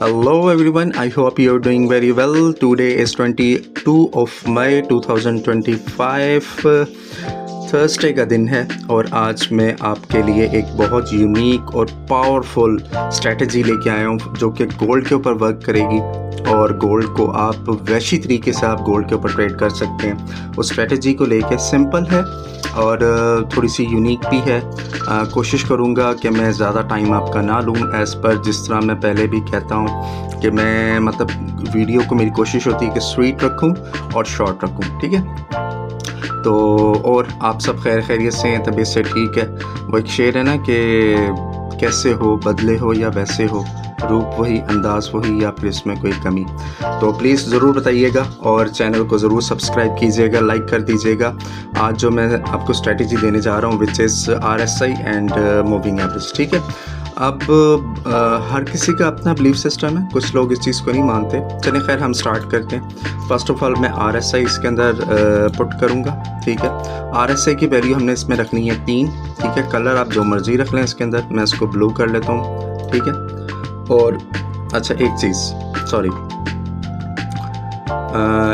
Hello everyone, I hope you're doing very well. Today is 22 of May 2025, Thursday का दिन है और आज मैं आपके लिए एक बहुत यूनिक और पावरफुल स्ट्रेटजी लेके आया हूँ जो कि गोल्ड के ऊपर वर्क करेगी और गोल्ड को आप वैसी तरीके से आप गोल्ड के ऊपर ट्रेड कर सकते हैं। उस स्ट्रेटजी को लेके सिंपल है और थोड़ी सी यूनिक भी है। कोशिश करूँगा कि मैं ज़्यादा टाइम आपका ना लूँ, एज़ पर जिस तरह मैं पहले भी कहता हूँ कि मैं वीडियो को मेरी कोशिश होती है कि स्वीट रखूँ और शॉर्ट रखूँ, ठीक है। तो और आप सब खैरियत से हैं, तबीयत से ठीक है। वो एक शेर है ना कि कैसे हो, बदले हो या वैसे हो, रूप वही अंदाज़ वही या फिर इसमें कोई कमी। तो प्लीज़ ज़रूर बताइएगा और चैनल को ज़रूर सब्सक्राइब कीजिएगा, लाइक कर दीजिएगा। आज जो मैं आपको स्ट्रेटजी देने जा रहा हूँ which is RSI and moving average, ठीक है। अब हर किसी का अपना बिलीफ सिस्टम है, कुछ लोग इस चीज़ को नहीं मानते। चलिए खैर हम स्टार्ट करते हैं। फर्स्ट ऑफ ऑल मैं RSI इसके अंदर पुट करूँगा, ठीक है। RSI की वैल्यू हमने इसमें रखनी है 3, ठीक है। कलर आप जो मर्ज़ी रख लें इसके अंदर, मैं इसको ब्लू कर लेता हूँ, ठीक है। और अच्छा एक चीज़ सॉरी,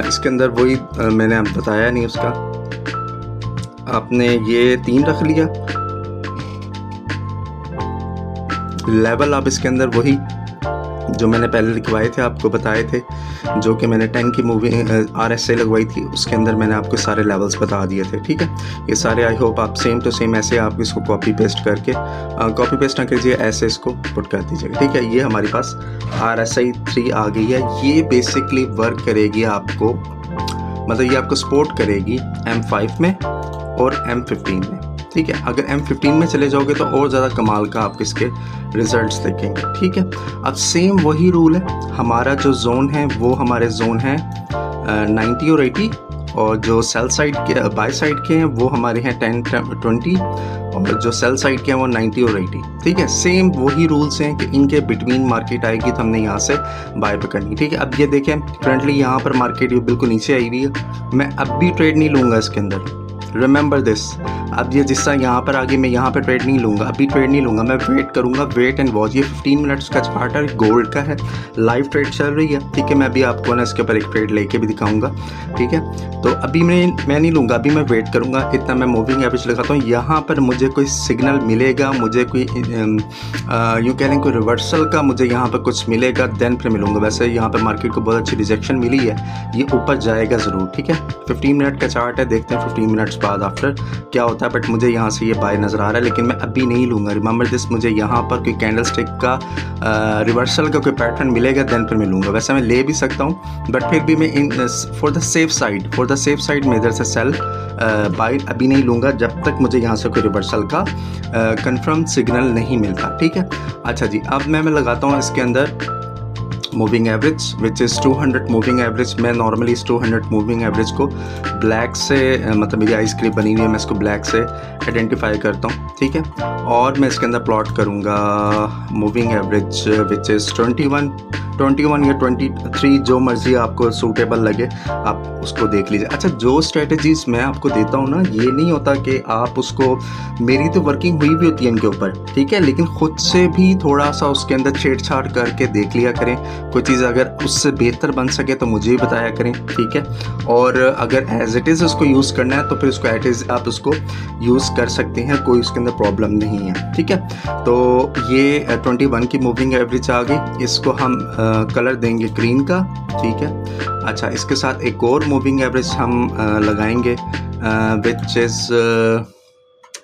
इसके अंदर वही मैंने अब बताया नहीं उसका, आपने ये 3 रख लिया। लेवल आप इसके अंदर वही जो मैंने पहले लिखवाए थे, आपको बताए थे, जो कि मैंने 10 की मूविंग RSI लगवाई थी, उसके अंदर मैंने आपको सारे लेवल्स बता दिए थे, ठीक है। ये सारे आई होप आप सेम टू सेम ऐसे आप इसको कॉपी पेस्ट करके कॉपी पेस्ट ना कीजिए, ऐसे इसको पुट कर दीजिएगा, ठीक है। ये हमारी पास RSI 3 आ गई है। ये बेसिकली वर्क करेगी आपको, ये आपको सपोर्ट करेगी M5 में और M15 में, ठीक है। अगर M15 में चले जाओगे तो और ज़्यादा कमाल का आप इसके रिजल्ट्स देखेंगे, ठीक है। अब सेम वही रूल है, हमारा जो जोन है वो हमारे जोन है 90 और 80, और जो सेल साइड के बाय साइड के हैं वो हमारे हैं 10 20, और जो सेल साइड के हैं वो 90 और 80, ठीक है। सेम वही रूल्स हैं कि इनके बिटवीन मार्केट आएगी तो हमने यहाँ से बाय पे करनी, ठीक है। अब ये देखें करंटली यहाँ पर मार्केट ये बिल्कुल नीचे आई हुई है, मैं अब भी ट्रेड नहीं लूँगा इसके अंदर, रिमेंबर दिस। अब ये जिस तरह यहाँ पर आगे मैं यहाँ पर ट्रेड नहीं लूँगा, अभी ट्रेड नहीं लूँगा, मैं वेट करूँगा, वेट एंड वॉच। ये 15 मिनट्स का चार्ट है, गोल्ड का है, लाइव ट्रेड चल रही है, ठीक है। मैं अभी आपको ना इसके ऊपर एक ट्रेड लेके भी दिखाऊंगा, ठीक है। तो अभी मैं नहीं लूँगा, अभी मैं वेट करूँगा, इतना मैं मूविंग एवरेज लगाता हूँ। यहाँ पर मुझे कोई सिग्नल मिलेगा, मुझे कोई यूँ कह लें कोई रिवर्सल का मुझे यहाँ पर कुछ मिलेगा, देन फिर मिलूँगा। वैसे यहाँ पर मार्केट को बहुत अच्छी रिजेक्शन मिली है, ये ऊपर जाएगा ज़रूर, ठीक है। 15 मिनट का चार्ट है, देखते हैं 15 मिनट्स बाद आफ्टर क्या होता है। बट मुझे यहाँ से ये बाय नज़र आ रहा है, लेकिन मैं अभी नहीं लूँगा, रिमेंबर दिस। मुझे यहाँ पर कोई कैंडल स्टिक का रिवर्सल का कोई पैटर्न मिलेगा, देन फिर मैं लूँगा। वैसे मैं ले भी सकता हूँ, बट फिर भी मैं फॉर द सेफ साइड मैं इधर से सेल बाय अभी नहीं लूँगा जब तक मुझे यहाँ से कोई रिवर्सल का कंफर्म सिग्नल नहीं मिलता, ठीक है। अच्छा जी, अब मैं लगाता हूँ इसके अंदर moving average which is 200 moving average. मैं नॉर्मली इस 200 मूविंग एवरेज को ब्लैक से मेरी आई स्क्रिप्ट बनी हुई है, मैं इसको ब्लैक से आइडेंटिफाई करता हूँ, ठीक है। और मैं इसके अंदर प्लॉट करूँगा मूविंग एवरेज विच इज़ 21 या 23, जो मर्ज़ी आपको सूटेबल लगे आप उसको देख लीजिए। अच्छा, जो स्ट्रेटजीज़ मैं आपको देता हूँ ना, ये नहीं होता कि आप उसको, मेरी तो वर्किंग हुई भी होती है इनके ऊपर, ठीक है, लेकिन ख़ुद से भी थोड़ा सा उसके अंदर छेड़छाड़ करके देख लिया करें। कोई चीज़ अगर उससे बेहतर बन सके तो मुझे भी बताया करें, ठीक है। और अगर एज इट इज़ उसको यूज़ करना है तो फिर उसको एट इज़ आप उसको यूज़ कर सकते हैं, कोई उसके अंदर प्रॉब्लम नहीं है, ठीक है। तो ये 21 की मूविंग एवरेज आ गई, इसको हम कलर देंगे ग्रीन का, ठीक है। अच्छा, इसके साथ एक और मूविंग एवरेज हम लगाएंगे विच इज़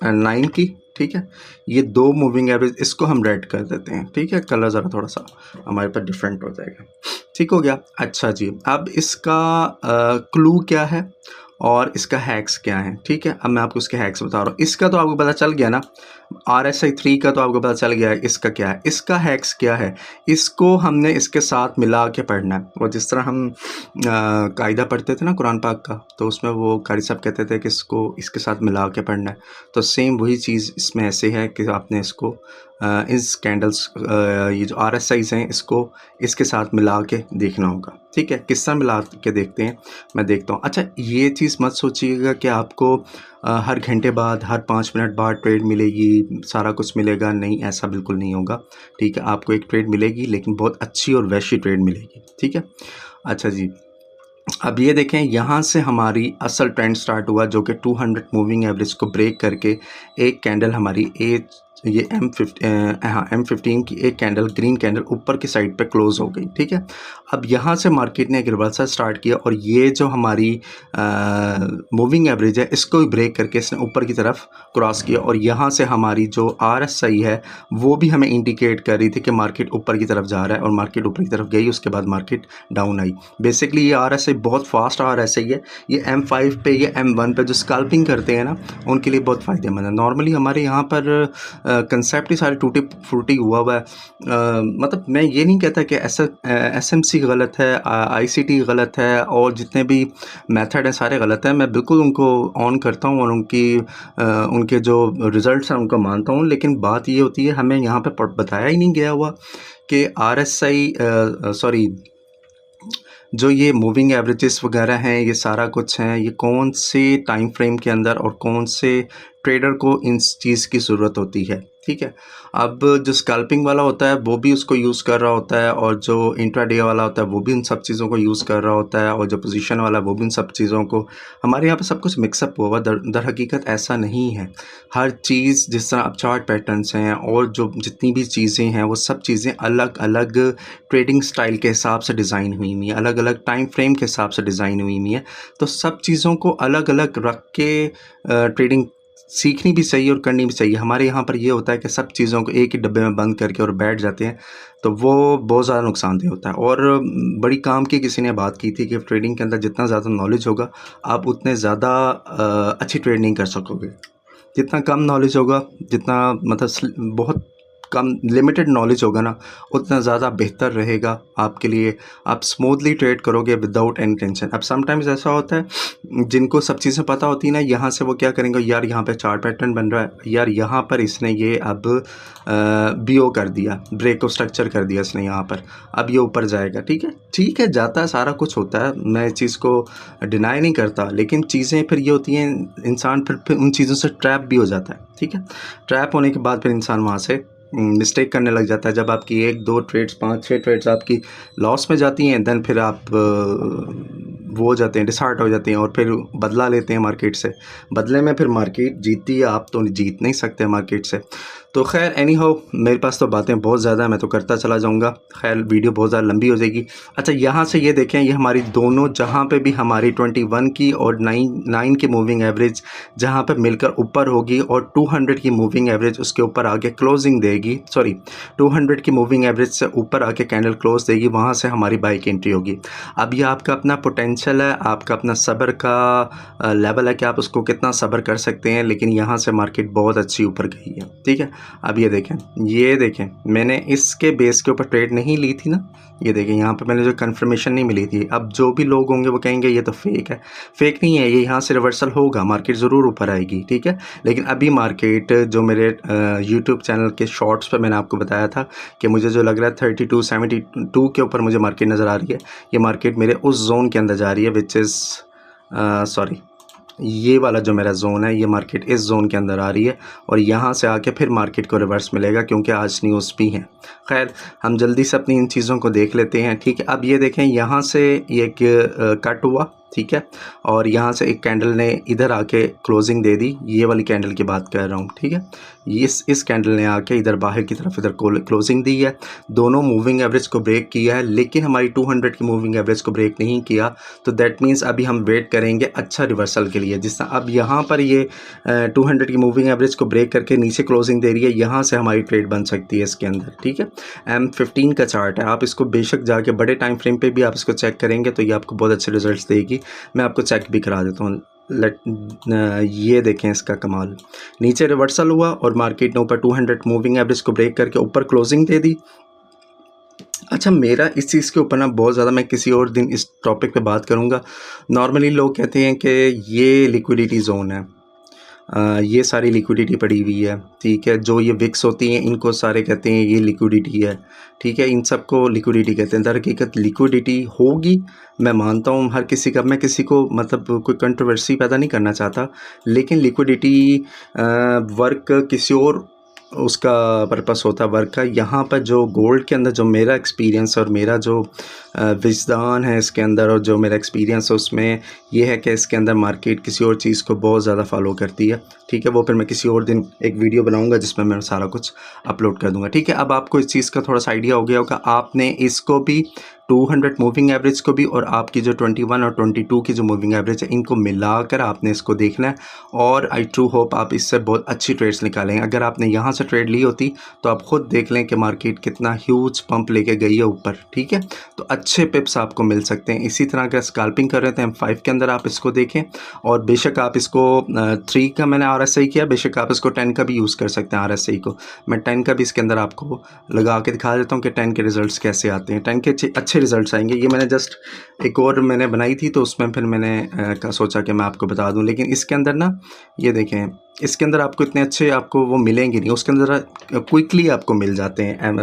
9 की, ठीक है। ये 2 मूविंग एवरेज, इसको हम रेड कर देते हैं, ठीक है। कलर ज़रा थोड़ा सा हमारे पास डिफरेंट हो जाएगा, ठीक हो गया। अच्छा जी, अब इसका क्लू क्या है और इसका हैक्स क्या है, ठीक है। अब मैं आपको इसके हैक्स बता रहा हूँ। इसका तो आपको पता चल गया ना, RSI 3 का तो आपको पता चल गया है, इसका क्या है, इसका हैक्स क्या है। इसको हमने इसके साथ मिला के पढ़ना है। वो जिस तरह हम कायदा पढ़ते थे ना कुरान पाक का, तो उसमें वो कारी साहब कहते थे कि इसको इसके साथ मिला के पढ़ना है, तो सेम वही चीज़ इसमें ऐसे है कि आपने इसको इस कैंडल्स ये जो RSIs हैं इसको इसके साथ मिला के देखना होगा। ठीक है, किस तरह मिला के देखते हैं मैं देखता हूँ। अच्छा, ये चीज़ मत सोचिएगा कि आपको हर घंटे बाद, हर 5 मिनट बाद ट्रेड मिलेगी, सारा कुछ मिलेगा, नहीं, ऐसा बिल्कुल नहीं होगा। ठीक है, आपको एक ट्रेड मिलेगी लेकिन बहुत अच्छी और वैसी ट्रेड मिलेगी। ठीक है, अच्छा जी, अब ये देखें, यहाँ से हमारी असल ट्रेंड स्टार्ट हुआ जो कि 200 मूविंग एवरेज को ब्रेक करके एक कैंडल हमारी ये M15 की एक कैंडल, ग्रीन कैंडल ऊपर की साइड पे क्लोज हो गई। ठीक है, अब यहाँ से मार्केट ने एक रिवर्सल स्टार्ट किया और ये जो हमारी मूविंग एवरेज है इसको भी ब्रेक करके इसने ऊपर की तरफ क्रॉस किया और यहाँ से हमारी जो RSI है वो भी हमें इंडिकेट कर रही थी कि मार्केट ऊपर की तरफ जा रहा है और मार्केट ऊपर की तरफ गई, उसके बाद मार्केट डाउन आई। बेसिकली ये RSI बहुत फास्ट RSI है। ये M5 पे या M1 पे जो स्कैल्पिंग करते हैं ना, उनके लिए बहुत फ़ायदेमंद है। नॉर्मली हमारे यहाँ पर कंसेप्ट ही सारे टूटी फूटी हुआ है। मतलब मैं ये नहीं कहता कि SMC गलत है, ICT गलत है और जितने भी मेथड हैं सारे गलत हैं। मैं बिल्कुल उनको ऑन करता हूँ और उनके जो रिज़ल्ट्स हैं उनको मानता हूँ, लेकिन बात ये होती है हमें यहाँ पे बताया ही नहीं गया हुआ कि RSI सॉरी जो ये मूविंग एवरेजेस वगैरह हैं, ये सारा कुछ हैं, ये कौन से टाइम फ्रेम के अंदर और कौन से ट्रेडर को इन चीज़ की ज़रूरत होती है। ठीक है, अब जो स्कैल्पिंग वाला होता है वो भी उसको यूज़ कर रहा होता है और जो इंट्राडे वाला होता है वो भी इन सब चीज़ों को यूज़ कर रहा होता है और जो पोजीशन वाला है वो भी इन सब चीज़ों को। हमारे यहाँ पे सब कुछ मिक्सअप हुआ। दर हकीकत ऐसा नहीं है। हर चीज़, जिस तरह अब चार्ट पैटर्न्स हैं और जो जितनी भी चीज़ें हैं वो सब चीज़ें अलग अलग ट्रेडिंग स्टाइल के हिसाब से डिज़ाइन हुई हुई हैं, अलग अलग टाइम फ्रेम के हिसाब से डिज़ाइन हुई हुई हैं। तो सब चीज़ों को अलग अलग रख के ट्रेडिंग सीखनी भी चाहिए और करनी भी चाहिए। हमारे यहाँ पर ये होता है कि सब चीज़ों को एक ही डब्बे में बंद करके और बैठ जाते हैं, तो वो बहुत ज़्यादा नुकसानदेह होता है। और बड़ी काम की किसी ने बात की थी कि ट्रेडिंग के अंदर जितना ज़्यादा नॉलेज होगा आप उतने ज़्यादा अच्छी ट्रेड नहीं कर सकोगे। जितना कम नॉलेज होगा, जितना मतलब बहुत कम लिमिटेड नॉलेज होगा ना, उतना ज़्यादा बेहतर रहेगा आपके लिए। आप स्मूथली ट्रेड करोगे विदाउट एनी टेंशन। अब समटाइम्स ऐसा होता है जिनको सब चीज़ें पता होती है ना, यहाँ से वो क्या करेंगे, यार यहाँ पे चार्ट पैटर्न बन रहा है, यार यहाँ पर इसने ये अब BO कर दिया, ब्रेक ऑफ स्ट्रक्चर कर दिया इसने यहाँ पर, अब ये ऊपर जाएगा। ठीक है, जाता है, सारा कुछ होता है, मैं इस चीज़ को डिनाई नहीं करता, लेकिन चीज़ें फिर ये होती हैं, इंसान फिर उन चीज़ों से ट्रैप भी हो जाता है। ठीक है, ट्रैप होने के बाद फिर इंसान वहाँ से मिस्टेक करने लग जाता है। जब आपकी 1-2 ट्रेड्स, 5-6 ट्रेड्स आपकी लॉस में जाती हैं, देन फिर आप वो हो जाते हैं, डिसहार्ट हो जाते हैं और फिर बदला लेते हैं मार्केट से। बदले में फिर मार्केट जीतती है, आप तो जीत नहीं सकते मार्केट से। तो खैर एनी हाउ, मेरे पास तो बातें बहुत ज़्यादा, मैं तो करता चला जाऊँगा। खैर वीडियो बहुत ज़्यादा लंबी हो जाएगी। अच्छा, यहाँ से ये देखें, ये हमारी दोनों, जहाँ पे भी हमारी 21 की और 9 की मूविंग एवरेज जहाँ पे मिलकर ऊपर होगी और 200 की मूविंग एवरेज उसके ऊपर आके क्लोजिंग देगी, सॉरी 200 की मूविंग एवरेज से ऊपर आके कैंडल क्लोज देगी, वहाँ से हमारी बाई की एंट्री होगी। अब ये आपका अपना पोटेंशियल है, आपका अपना सब्र का लेवल है कि आप उसको कितना सब्र कर सकते हैं, लेकिन यहाँ से मार्केट बहुत अच्छी ऊपर गई है। ठीक है, अब ये देखें, मैंने इसके बेस के ऊपर ट्रेड नहीं ली थी ना, ये देखें, यहाँ पे मैंने जो कंफर्मेशन नहीं मिली थी। अब जो भी लोग होंगे वो कहेंगे ये तो फेक है। फेक नहीं है, ये यहाँ से रिवर्सल होगा, मार्केट ज़रूर ऊपर आएगी। ठीक है, लेकिन अभी मार्केट जो मेरे यूट्यूब चैनल के शॉर्ट्स पे मैंने आपको बताया था कि मुझे जो लग रहा है 32-72 के ऊपर मुझे मार्केट नज़र आ रही है। ये मार्केट मेरे उस जोन के अंदर जा रही है, विच इज़ सॉरी, ये वाला जो मेरा जोन है, ये मार्केट इस जोन के अंदर आ रही है और यहाँ से आके फिर मार्केट को रिवर्स मिलेगा, क्योंकि आज न्यूज़ भी है। खैर, हम जल्दी से अपनी इन चीज़ों को देख लेते हैं। ठीक है, अब ये देखें, यहाँ से एक कट हुआ, ठीक है, और यहाँ से एक कैंडल ने इधर आके क्लोजिंग दे दी, ये वाली कैंडल की बात कर रहा हूँ। ठीक है, इस कैंडल ने आके इधर बाहर की तरफ इधर क्लोजिंग दी है, दोनों मूविंग एवरेज को ब्रेक किया है, लेकिन हमारी 200 की मूविंग एवरेज को ब्रेक नहीं किया। तो दैट मीन्स अभी हम वेट करेंगे अच्छा रिवर्सल के लिए। जिस तरह अब यहाँ पर ये 200 की मूविंग एवरेज को ब्रेक करके नीचे क्लोजिंग दे रही है, यहाँ से हमारी ट्रेड बन सकती है इसके अंदर। ठीक है, M15 का चार्ट है, आप इसको बेशक जाके बड़े टाइम फ्रेम पे भी आप इसको चेक करेंगे तो ये आपको बहुत अच्छे रिजल्ट्स देगी। मैं आपको चेक भी करा देता हूँ। ये देखें इसका कमाल, नीचे रिवर्सल हुआ और मार्केट ने ऊपर 200 मूविंग एवरेज को ब्रेक करके ऊपर क्लोजिंग दे दी। अच्छा, मेरा इस चीज़ के ऊपर ना बहुत ज़्यादा, मैं किसी और दिन इस टॉपिक पे बात करूँगा। नॉर्मली लोग कहते हैं कि ये लिक्विडिटी जोन है। ये सारी लिक्विडिटी पड़ी हुई है, ठीक है। जो ये विक्स होती हैं इनको सारे कहते हैं ये लिक्विडिटी है, ठीक है। इन सब को लिक्विडिटी कहते हैं। दरहकीकत लिक्विडिटी होगी, मैं मानता हूँ हर किसी का, मैं किसी को मतलब कोई कंट्रोवर्सी पैदा नहीं करना चाहता, लेकिन लिक्विडिटी वर्क किसी और उसका पर्पस होता है वर्क का। यहाँ पर जो गोल्ड के अंदर जो मेरा एक्सपीरियंस और मेरा जो विजदान है इसके अंदर और जो मेरा एक्सपीरियंस है उसमें ये है कि इसके अंदर मार्केट किसी और चीज़ को बहुत ज़्यादा फॉलो करती है, ठीक है। वो फिर मैं किसी और दिन एक वीडियो बनाऊंगा जिसमें मैं सारा कुछ अपलोड कर दूंगा, ठीक है। अब आपको इस चीज़ का थोड़ा सा आइडिया हो गया होगा। आपने इसको भी 200 मूविंग एवरेज को भी और आपकी जो 21 और 22 की जो मूविंग एवरेज है इनको मिलाकर आपने इसको देखना है, और आई ट्रू होप आप इससे बहुत अच्छी ट्रेड्स निकालेंगे। अगर आपने यहाँ से ट्रेड ली होती तो आप खुद देख लें कि मार्केट कितना ह्यूज पंप लेके गई है ऊपर, ठीक है। तो अच्छे पिप्स आपको मिल सकते हैं। इसी तरह का स्कैल्पिंग कर रहे थे M5 के अंदर, आप इसको देखें। और बेशक आप इसको 3 का मैंने RSI किया, बेशक आप इसको 10 का भी यूज़ कर सकते हैं RSI को। मैं 10 का भी इसके अंदर आपको लगा के दिखा देता हूँ कि 10 के रिजल्ट्स कैसे आते हैं। 10 के अच्छे रिजल्ट्स आएंगे। ये मैंने जस्ट एक और मैंने बनाई थी तो उसमें फिर मैंने सोचा कि मैं आपको बता दूं, लेकिन इसके अंदर ना ये देखें, इसके अंदर आपको इतने अच्छे आपको वो मिलेंगे नहीं, उसके अंदर क्विकली आपको मिल जाते हैं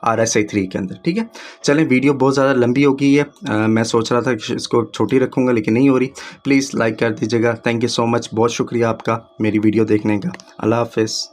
RSI 3 के अंदर, ठीक है। चलें, वीडियो बहुत ज़्यादा लंबी हो गई है। मैं सोच रहा था कि इसको छोटी रखूँगा लेकिन नहीं हो रही। प्लीज़ लाइक कर दीजिएगा। थैंक यू सो मच, बहुत शुक्रिया आपका मेरी वीडियो देखने का। अल्लाह हाफ़िज़।